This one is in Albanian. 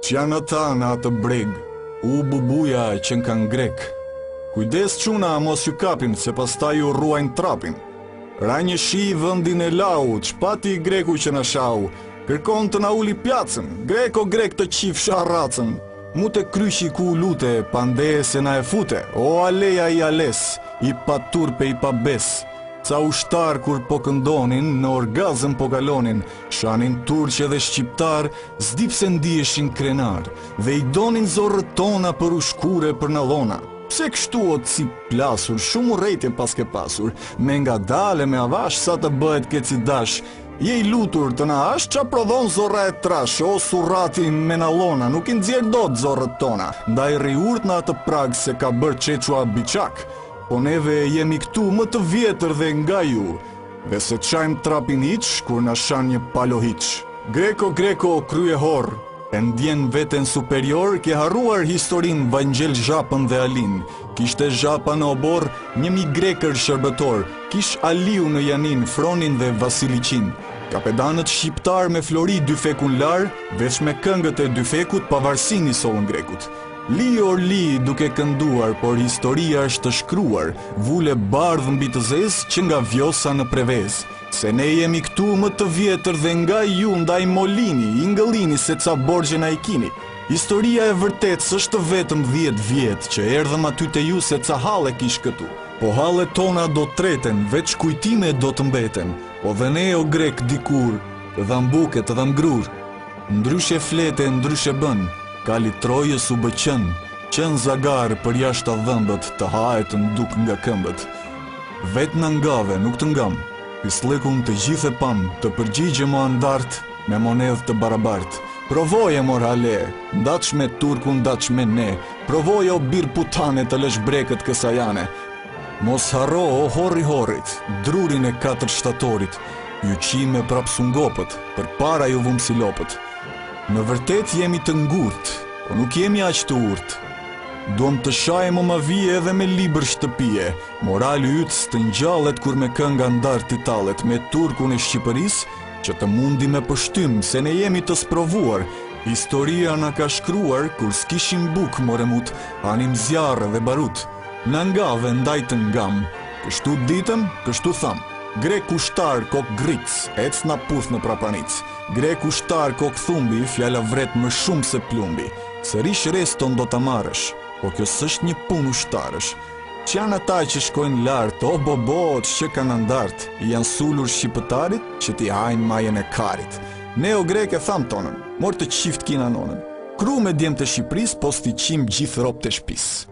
që janë ata në atë breg, u bubuja që n'kan grek. Kujdes çuna mos ju kapin, se pastaj ju ruajnë trapin. Ra një shi vëndin e lau, çpati greku që na shau, kërkon të na uli pjacën, grek o grek të qif sharracën. Mu të kryshi ku lute, pande se na e fute, o aleja i ales, i pa turpe i pa bes. Ca ushtar kur po këndonin, në orgazm po kalonin, shanin turqe dhe shqiptar, zdip se ndieshin krenar, dhe i donin zorët tona për ushkure për në lona. Pse kështu o ci plasur, shumë urrejtje pas ke pasur, me nga dale me avash sa të bëhet ke ci dash, je i lutur të na ash qa prodhon zorra e trash, o surrati me na lona, nuk i nxjerr dot zorët tona, ndaj rriurt në atë prag se ka bërë qequa biçak. Po neve jemi këtu më të vjetër dhe nga ju, dhe se qajmë trapin hiq, kur na shan një palo hiq. Greko, greko, krye hor, e ndjen veten superior, ke harruar historin Vangjel Zhapën dhe Alin. Kishte Zhapa në obor, 1000 grekër shërbëtor, kish Aliu në Janin, Fronin dhe Vasiliqin. Kapedanët shqiptar me flori dy fekun lar, veç me këngët e dy fekut pavarësin i solën grekut. Li or li duke kënduar, por historia është të shkruar, vule bardhë mbi të zez që nga vjosa në prevez. Se ne jemi këtu më të vjetër dhe nga ju ndaj molini, i ngëllini se ca borgje na i kini. Historia e vërtet s'është vetëm 10 vjet që erdhëm aty te ju se ca halle kish këtu. Po halle tona do treten, veç kujtime do të mbeten. Po dhe ne o grek dikur, të dham buke, të dham grur. Ndryshe flete, ndryshe bën, kali Trojës u bëqën, qën zagar për jashta dhëmbët, të hahet nduk nga këmbët. Vet në ngave, nuk të ngam, pislekun të gjithë e pam, të përgjigje mo andart, me monedh të barabart. Provoje mor hale, ndaq me turkun, ndaq me ne, provoje o bir putane të lësh brekët kësajane. Mos harro o horri horrit, drurin e 4 shtatorit, ju qime prap sungopët, për para ju vumë si lopët. Në vërtet jemi të ngurt, po nuk jemi aq të urt. Duam të shajmë ma vije edhe me libër shtëpije, morali ytës të ngjallet kur me kënga ndar titalet, me turkun e Shqipëris, që të mundi me pështym, se ne jemi të sprovuar. Historia na ka shkruar, kur s'kishim buk moremut, anim zjarë dhe barut. Në ngave ndaj të ngam, kështu ditëm, kështu tham. Grek ushtar kok gric, ec na puth në prapanic. Grek ushtar kok thumbi, fjala vret më shumë se plumbi. Sërish reston do ta marrësh, po kjo s'është një punë ushtarësh. Që janë ata që shkojnë lart, o bobot që kanë ndart, janë sulur shqipëtarit që t'i hajnë majën e karit. Ne o grek e tham tonën, mor të qift kina nonën. Kru me djem të Shqipëris, po sti qim gjithë rob të shpis.